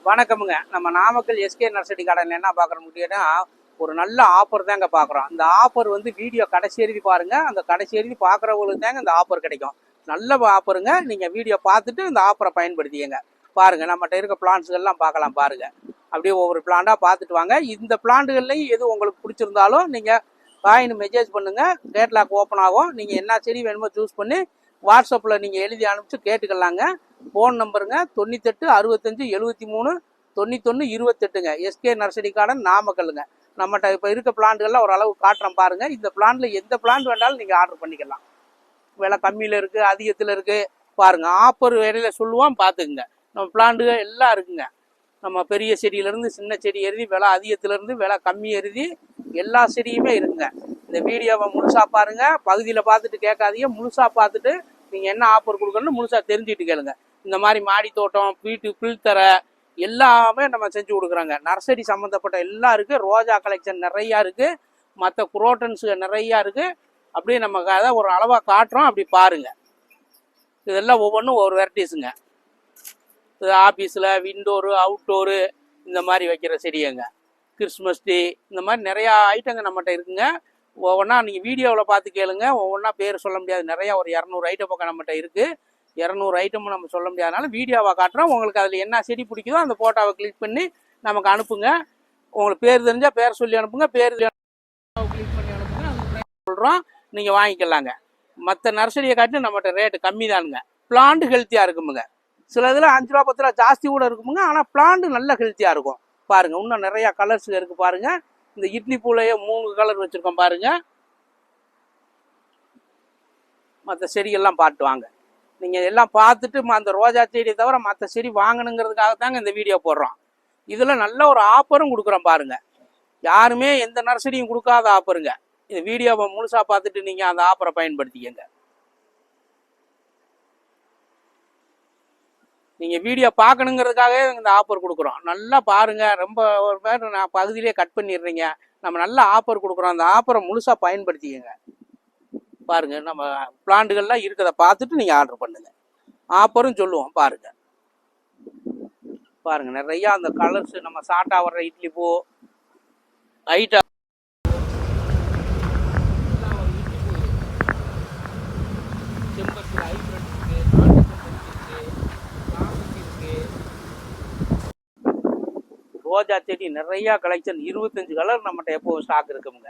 வணக்கமுங்க. நம்ம Namakkal SK nursery garden என்ன பார்க்குற முடியும்னா, ஒரு நல்ல ஆஃபர் தாங்க பார்க்குறோம். இந்த ஆஃபர் வந்து வீடியோ கடைசி எழுதி பாருங்கள். அந்த கடைசி எழுதி பார்க்குறவங்களுக்கு தாங்க இந்த ஆஃபர் கிடைக்கும். நல்ல ஆஃபருங்க. நீங்கள் வீடியோ பார்த்துட்டு இந்த ஆஃபரை பயன்படுத்திங்க பாருங்கள். நம்மகிட்ட இருக்க பிளான்ஸுகள்லாம் பார்க்கலாம் பாருங்கள். அப்படியே ஒவ்வொரு பிளான்ட்டாக பார்த்துட்டு வாங்க. இந்த பிளான்ட்டுகள்லையும் எது உங்களுக்கு பிடிச்சிருந்தாலும் நீங்கள் காயின் மெசேஜ் பண்ணுங்கள். கேட்லாக் ஓப்பன் ஆகும். நீங்கள் என்ன செடி வேணுமோ சூஸ் பண்ணி வாட்ஸ்அப்பில் நீங்கள் எழுதி அனுப்பிச்சு கேட்டுக்கலாங்க. ஃபோன் நம்பருங்க 98 65 73 91 28ங்க. எஸ்கே நர்சரி கார்டன் நாமக்கல்லுங்க. நம்மகிட்ட இப்போ இருக்க பிளான்ட்டுகள்லாம் ஓரளவு காட்டுறோம் பாருங்கள். இந்த பிளான்ட்டில் எந்த பிளான்ட் வேண்டாலும் நீங்கள் ஆர்டர் பண்ணிக்கலாம். விலை கம்மியில் இருக்குது, அதிகத்தில் இருக்குது பாருங்கள். ஆஃபர் இடையில சொல்லுவோம் பார்த்துக்குங்க. நம்ம பிளான்ட்டுகள் எல்லாம் இருக்குங்க. நம்ம பெரிய செடியிலேருந்து சின்ன செடி எழுதி விலை அதிகத்துலேருந்து விலை கம்மி எழுதி எல்லா செடியுமே இருக்குங்க. இந்த வீடியோவை முழுசாக பாருங்கள். பகுதியில் பார்த்துட்டு கேட்காதீங்க. முழுசாக பார்த்துட்டு நீங்கள் என்ன ஆஃபர் கொடுக்கணும்னு முழுசாக தெரிஞ்சுட்டு கேளுங்க. இந்த மாதிரி மாடி தோட்டம், வீட்டு பில்தர எல்லாமே நம்ம செஞ்சு கொடுக்குறோங்க. நர்சரி சம்மந்தப்பட்ட எல்லாம் இருக்குது. ரோஜா கலெக்ஷன் நிறையா இருக்குது. மற்ற குரோட்டன்ஸு நிறையா இருக்குது. அப்படியே நம்ம அதை ஒரு அளவாக காட்டுறோம். அப்படி பாருங்கள். இதெல்லாம் ஒவ்வொன்றும் ஒரு வெரைட்டிஸுங்க. இது ஆஃபீஸில் விண்டோரு அவுட்டோரு இந்த மாதிரி வைக்கிற செடியங்க. கிறிஸ்மஸ் ட்ரீ இந்த மாதிரி நிறையா ஐட்டங்க நம்மகிட்ட இருக்குங்க. ஒவ்வொன்றா நீங்கள் வீடியோவில் பார்த்து கேளுங்க. ஒவ்வொன்றா பேர் சொல்ல முடியாது. நிறையா ஒரு 200 ஐட்டம் பக்கம் நம்மகிட்ட இருக்குது. 200 ஐட்டமும் நம்ம சொல்ல முடியாதனால வீடியோவாக காட்டுறோம். உங்களுக்கு அதில் என்ன செடி பிடிக்குதோ அந்த ஃபோட்டோவை கிளிக் பண்ணி நமக்கு அனுப்புங்க. உங்களுக்கு பேர் தெரிஞ்சால் பேர் சொல்லி அனுப்புங்க. பேர் கிளிக் பண்ணி அனுப்புங்க. அது சொல்கிறோம், நீங்கள் வாங்கிக்கலாங்க. மற்ற நர்சரியை காட்டி நம்மகிட்ட ரேட்டு கம்மி தானுங்க. பிளான்ட் ஹெல்த்தியாக இருக்குமுங்க. சில இதில் 5 ரூபா 10 ரூபா ஜாஸ்தி கூட இருக்குமுங்க. ஆனால் பிளான்ட் நல்ல ஹெல்த்தியாக இருக்கும் பாருங்கள். இன்னும் நிறையா கலர்ஸ் இருக்குது பாருங்கள். இந்த இட்லி பூலையே 3 கலர் வச்சுருக்கோம் பாருங்கள். மற்ற செடிகள்லாம் பாட்டு வாங்க. நீங்கள் எல்லாம் பார்த்துட்டு அந்த ரோஜா செடியை தவிர மற்ற செடி வாங்கணுங்கிறதுக்காக தாங்க இந்த வீடியோ போடுறோம். இதில் நல்ல ஒரு ஆஃபரும் கொடுக்குறோம் பாருங்கள். யாருமே எந்த நர்சரியும் கொடுக்காத ஆஃபருங்க. இந்த வீடியோவை முழுசாக பார்த்துட்டு நீங்கள் அந்த ஆஃபரை பயன்படுத்திக்கங்க. நீங்கள் வீடியோ பார்க்கணுங்கிறதுக்காகவே இந்த ஆஃபர் கொடுக்குறோம். நல்லா பாருங்கள். ரொம்ப ஒரு பேர் நான் பகுதியிலே கட் பண்ணிடுறீங்க. நம்ம நல்ல ஆஃபர் கொடுக்குறோம். அந்த ஆஃபரை முழுசாக பயன்படுத்திக்கங்க. பாருங்கள், நம்ம பிளான்ட்டுகள்லாம் இருக்கிறத பார்த்துட்டு நீங்கள் ஆர்டர் பண்ணுங்கள். ஆஃபரும் சொல்லுவோம் பாருங்கள். பாருங்கள் நிறையா அந்த கலர்ஸ் நம்ம ஷார்ட்டாக வர்ற இட்லி பூ ஹைட்டாக ரோஜா செடி நிறையா கலெக்ஷன் 25 கலர் நம்மகிட்ட எப்போவும் ஸ்டாக் இருக்குங்க.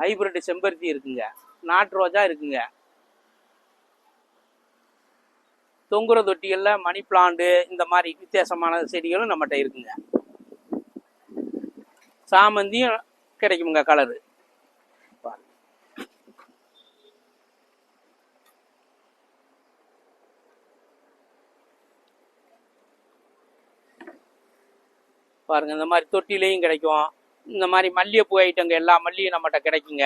ஹைப்ரிட் செம்பருத்தி இருக்குங்க. நாட்டு ரோஜா இருக்குங்க. தொங்குற தொட்டிகளில் மணி பிளான்ட்டு இந்த மாதிரி வித்தியாசமான செடிகளும் நம்மகிட்ட இருக்குங்க. சாமந்தியும் கிடைக்குங்க கலரு. பாருங்க, இந்த மாதிரி தொட்டிலையும் கிடைக்கும். இந்த மாதிரி மல்லிகைப்பூ ஐட்டங்க எல்லா மல்லியும் நம்மகிட்ட கிடைக்குங்க.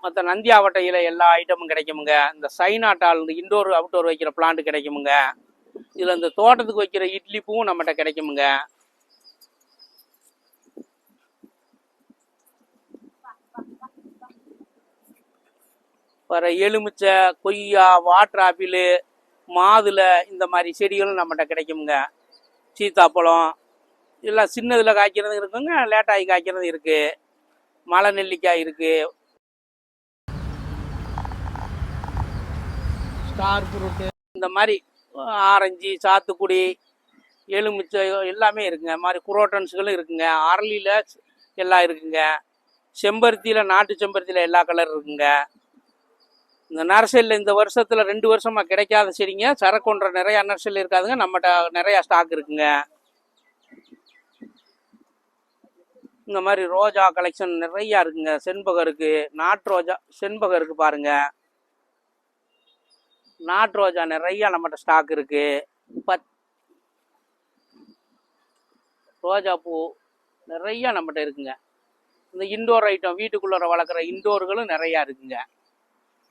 மற்ற நந்தியாவட்டையில் எல்லா ஐட்டமும் கிடைக்குமுங்க. இந்த சைனாட்டால் இந்த இன்டோர் அவுட்டோர் வைக்கிற பிளான்ட் கிடைக்குமுங்க. இதில் இந்த தோட்டத்துக்கு வைக்கிற இட்லி பூவும் நம்மகிட்ட கிடைக்குமுங்க. வர எலுமிச்சை, கொய்யா, வாட்டர் ஆப்பிள், மாதுளை இந்த மாதிரி செடிகளும் நம்மகிட்ட கிடைக்குமுங்க. சீத்தாப்பழம் எல்லாம் சின்னதில் காய்க்கிறது இருக்குங்க, லேட்டாகி காய்க்கிறது இருக்குது. மலை நெல்லிக்காய் இருக்குது. ஸ்டார் ஃப்ரூட்டு இந்த மாதிரி ஆரஞ்சு, சாத்துக்குடி, எலுமிச்சை எல்லாமே இருக்குங்க. இந்த மாதிரி குரோட்டன்ஸுகளும் இருக்குங்க. அரளியில் எல்லாம் இருக்குங்க. செம்பருத்தியில் நாட்டு செம்பருத்தியில் எல்லா கலர் இருக்குங்க. இந்த நர்சரியில் இந்த வருஷத்தில் 2 வருஷமாக கிடைக்காத செடிங்க. சரக்கொன்ற நிறையா நர்சரியில் இருக்காதுங்க. நம்மகிட்ட நிறையா ஸ்டாக் இருக்குங்க. இந்த மாதிரி ரோஜா கலெக்ஷன் நிறையா இருக்குங்க. செண்பகம் இருக்குது. நாட்டு ரோஜா செண்பகம் இருக்குது பாருங்கள். நாட்டு ரோஜா நிறையா நம்மகிட்ட ஸ்டாக் இருக்குது. ரோஜா பூ நிறையா நம்மகிட்ட இருக்குங்க. இந்த இன்டோர் ஐட்டம் வீட்டுக்குள்ளே வளர்க்குற இன்டோர்களும் நிறையா இருக்குங்க.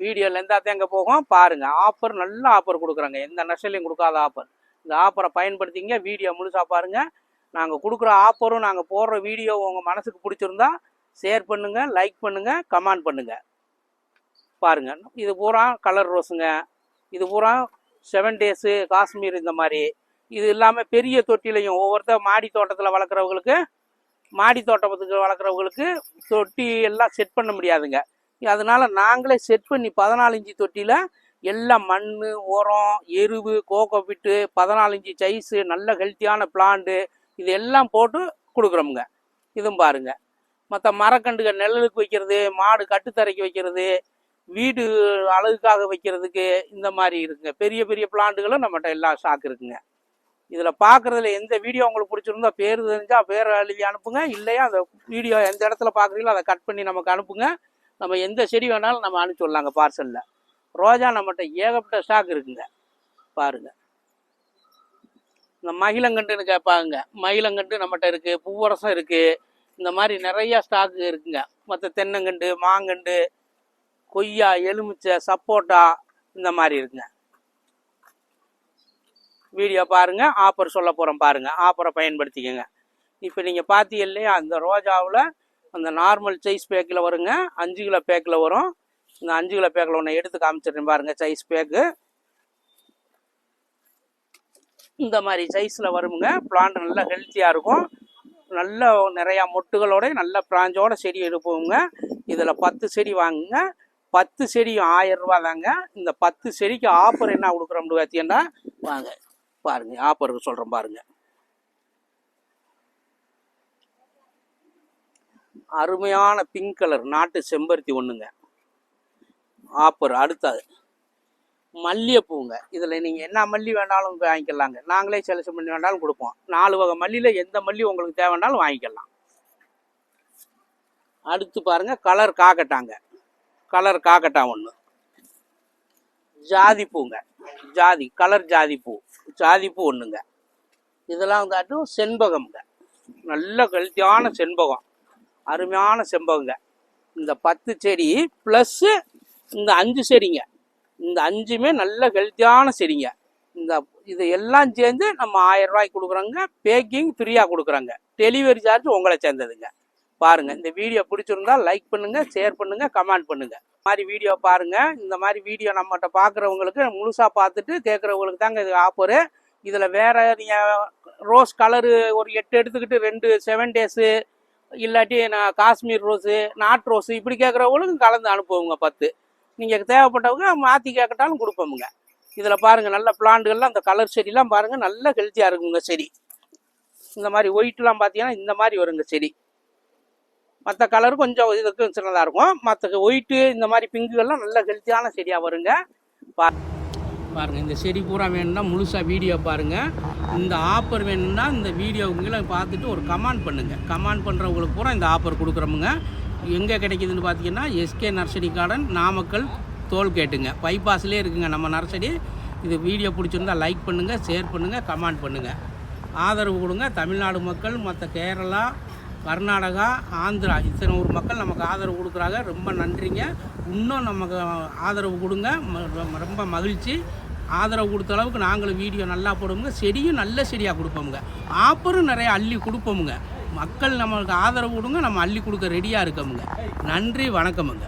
வீடியோவில் எந்தாத்தையும் அங்கே போகும் பாருங்கள். ஆஃபர் நல்ல ஆஃபர் கொடுக்குறாங்க. எந்த நர்சரிலையும் கொடுக்காத ஆஃபர். இந்த ஆஃபரை பயன்படுத்திங்க. வீடியோ முழுசாக பாருங்கள். நாங்கள் கொடுக்குற ஆஃபரும் நாங்கள் போடுற வீடியோ உங்கள் மனசுக்கு பிடிச்சிருந்தா ஷேர் பண்ணுங்கள், லைக் பண்ணுங்கள், கமெண்ட் பண்ணுங்கள். பாருங்கள், இது பூரா கலர் ரோஸுங்க. இது பூரா 7 டேஸு காஷ்மீர் இந்த மாதிரி. இது இல்லாமல் பெரிய தொட்டிலையும் ஒவ்வொருத்தர் மாடி தோட்டத்தில் வளர்க்குறவங்களுக்கு தொட்டி எல்லாம் செட் பண்ண முடியாதுங்க. அதனால நாங்களே செட் பண்ணி 14 இன்ச்சு தொட்டியில் எல்லாம் மண், உரம், எருவு, கோகோ பிட்டு, 14 இன்ச்சு சைஸு, நல்ல ஹெல்த்தியான பிளான்ட்டு இது எல்லாம் போட்டு கொடுக்குறோமுங்க. இதுவும் பாருங்க. மற்ற மரக்கண்டுகள் நிழலுக்கு வைக்கிறது, மாடு கட்டுத்தரைக்கு வைக்கிறது, வீடு அழகுக்காக வைக்கிறதுக்கு இந்த மாதிரி இருக்குங்க. பெரிய பெரிய பிளான்ட்டுகளும் நம்மகிட்ட எல்லா ஸ்டாக் இருக்குங்க. இதில் பார்க்குறதுல எந்த வீடியோ உங்களுக்கு பிடிச்சிருந்தா பேர் தெரிஞ்சால் பேர் எழுதி அனுப்புங்க. இல்லையா அந்த வீடியோ எந்த இடத்துல பார்க்குறீங்களோ அதை கட் பண்ணி நமக்கு அனுப்புங்க. நம்ம எந்த செடி வேணாலும் நம்ம அனுப்பிச்சி விடலாங்க பார்சலில். ரோஜா நம்மகிட்ட ஏகப்பட்ட ஸ்டாக் இருக்குங்க. பாருங்கள். இந்த மகிழங்கண்டுன்னு கேட்பாங்க. மகிழங்கண்டு நம்மகிட்ட இருக்குது, பூவரசம் இருக்குது, இந்த மாதிரி நிறையா ஸ்டாக்கு இருக்குங்க. மற்ற தென்னங்கண்டு, மாங்கண்டு, கொய்யா, எலுமிச்சை, சப்போட்டா இந்த மாதிரி இருக்குங்க. வீடியோ பாருங்கள். ஆஃபர் சொல்ல போகிறோம் பாருங்கள். ஆஃபரை பயன்படுத்திக்கோங்க. இப்போ நீங்கள் பார்த்தீங்க இல்லையா, அந்த ரோஜாவில் அந்த நார்மல் சைஸ் பேக்கில் வருங்க. 5 கிலோ பேக்கில் வரும். இந்த 5 கிலோ பேக்கில் ஒன்று எடுத்து காமிச்சிடுறேன் பாருங்கள். சைஸ் பேக்கு இந்த மாதிரி சைஸில் வருங்க. பிளான்ட் நல்லா ஹெல்த்தியாக இருக்கும். நல்ல நிறையா மொட்டுகளோட நல்ல பிராஞ்சோட செடி எடுப்போங்க. இதில் 10 செடி வாங்குங்க. 10 செடியும் 1000 ரூபா தாங்க. இந்த 10 செடிக்கு ஆஃபர் என்ன கொடுக்குறோம்னு பார்த்தீங்கன்னா வாங்க பாருங்க. ஆஃபர் சொல்கிறோம் பாருங்க. அருமையான பிங்க் கலர் நாட்டு செம்பருத்தி ஒன்றுங்க. ஆஃபர். அடுத்தது மல்லிகைப்பூங்க. இதில் நீங்கள் என்ன மல்லி வேணாலும் வாங்கிக்கலாங்க. நாங்களே செலக்ஷன் பண்ணி வேணாலும் கொடுப்போம். 4 வகை மல்லியில் எந்த மல்லி உங்களுக்கு தேவைன்னாலும் வாங்கிக்கலாம். அடுத்து பாருங்கள். கலர் காக்கட்டாங்க. கலர் காக்கட்டா ஒன்று. ஜாதி பூங்க. கலர் ஜாதி பூ ஒன்றுங்க. இதெல்லாம் வந்து செண்பகம்ங்க. நல்ல ஹெல்த்தியான செண்பகம், அருமையான செண்பகங்க. இந்த 10 செடி ப்ளஸ்ஸு இந்த 5 செடிங்க. இந்த 5மே நல்ல ஹெல்த்தியான செடிங்க. இது எல்லாம் சேர்ந்து நம்ம 1000 ரூபாய்க்கு கொடுக்குறோங்க. பேக்கிங் ஃப்ரீயாக கொடுக்குறோங்க. டெலிவரி சார்ஜ் உங்களை சேர்ந்ததுங்க. பாருங்கள். இந்த வீடியோ பிடிச்சிருந்தா லைக் பண்ணுங்கள், ஷேர் பண்ணுங்கள், கமெண்ட் பண்ணுங்கள். இந்த மாதிரி வீடியோ பாருங்கள். இந்த மாதிரி வீடியோ நம்மகிட்ட பார்க்குறவங்களுக்கு முழுசாக பார்த்துட்டு கேட்குறவங்களுக்கு தாங்க இது ஆஃபரு. இதில் வேறு நீங்கள் ரோஸ் கலரு ஒரு 8 எடுத்துக்கிட்டு 2 7 டேஸு இல்லாட்டி நான் காஷ்மீர் ரோஸு, நாட்டு ரோஸு இப்படி கேட்குறவங்களுக்கும் கலந்து அனுப்புவோங்க 10. நீங்கள் தேவைப்பட்டவங்க மாற்றி கேட்கட்டாலும் கொடுப்போமுங்க. இதில் பாருங்கள். நல்ல பிளான்ட்டுகள்லாம் அந்த கலர் செடிலாம் பாருங்கள். நல்ல ஹெல்த்தியாக இருக்குங்க செடி. இந்த மாதிரி ஒயிட்லாம் பார்த்தீங்கன்னா இந்த மாதிரி வருங்க செடி. மற்ற கலரு கொஞ்சம் இதுக்கு சின்னதாக இருக்கும். மற்ற ஒயிட்டு இந்த மாதிரி பிங்குகள்லாம் நல்ல ஹெல்த்தியான செடியாக வருங்க. பாருங்கள். இந்த செடி பூரா வேணும்னா முழுசாக வீடியோ பாருங்கள். இந்த ஆஃபர் வேணும்னா இந்த வீடியோங்களை பார்த்துட்டு ஒரு கமெண்ட் பண்ணுங்கள். கமெண்ட் பண்ணுறவங்களுக்கு பூரா இந்த ஆஃபர் கொடுக்குறோமுங்க. எங்கே கிடைக்குதுன்னு பார்த்தீங்கன்னா எஸ்கே நர்சரி கார்டன், நாமக்கல் டோல்கேட்டுங்க. பைபாஸ்லேயே இருக்குங்க நம்ம நர்சரி. இது வீடியோ பிடிச்சிருந்தா லைக் பண்ணுங்கள், ஷேர் பண்ணுங்கள், கமெண்ட் பண்ணுங்கள். ஆதரவு கொடுங்க. தமிழ்நாடு மக்கள், மற்ற கேரளா, கர்நாடகா, ஆந்திரா இத்தனை ஊர் மக்கள் நமக்கு ஆதரவு கொடுக்குறாங்க. ரொம்ப நன்றிங்க. இன்னும் நமக்கு ஆதரவு கொடுங்க. ரொம்ப மகிழ்ச்சி. ஆதரவு கொடுத்த அளவுக்கு நாங்களும் வீடியோ நல்லா போடுவோங்க. செடியும் நல்ல செடியாக கொடுப்போமுங்க. ஆஃபரும் நிறைய அள்ளி கொடுப்போமுங்க. மக்கள் நம்மளுக்கு ஆதரவு கொடுங்க. நம்ம அள்ளி கொடுக்க ரெடியாக இருக்கோமுங்க. நன்றி, வணக்கமுங்க.